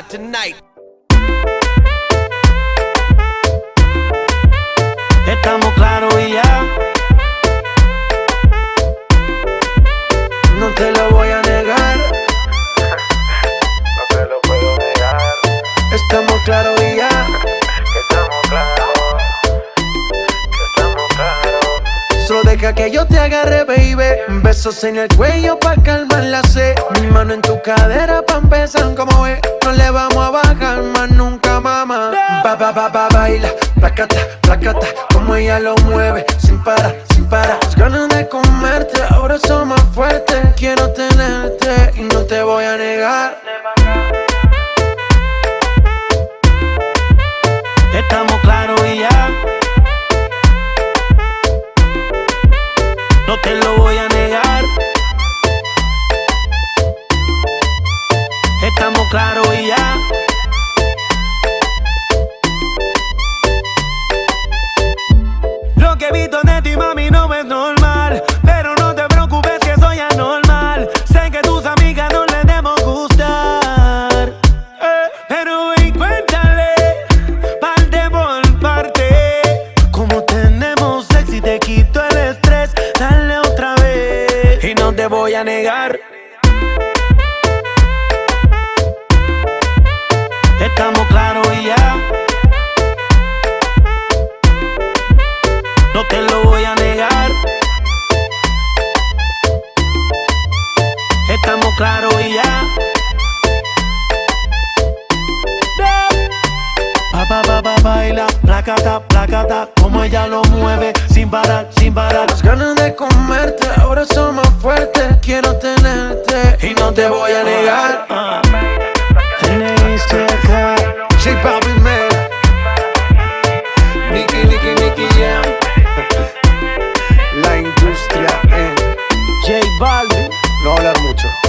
tonight. Estamos claros y ya. No te lo voy a negar. No te lo puedo negar. Estamos claros y ya. Que estamos claros. Que estamos claros. Solo deja que yo te agarre, baby. Besos en el cuello pa' calmar la sed. Mi mano en tu cadera pa' empezar, como ves. No le vamos a bajar más nunca, mamá. Baila, placata, placata. Como ella lo mueve, sin parar, sin parar. Las ganas de comerte, ahora son más fuertes. Quiero tenerte y no te voy a negar. Estamos claros y ya. No te lo voy a negar. Estamos claros y ya. Lo que he visto de ti, mami, no es normal. Pero no te preocupes que soy anormal. Sé que tus amigas no les debemos gustar, pero ven, cuéntale parte por parte. Como tenemos sexo y te quito el estrés. Dale otra vez y no te voy a negar. Estamos claros y ya. No te lo voy a negar. Estamos claros y ya. Baila, placata, placata. Como ella lo mueve, sin parar, sin parar. Las ganas de comerte, ahora son más fuertes. Quiero tenerte y no te voy a negar. J Balvin, man. Nicky Jam. La industria en J Balvin. No hablar mucho.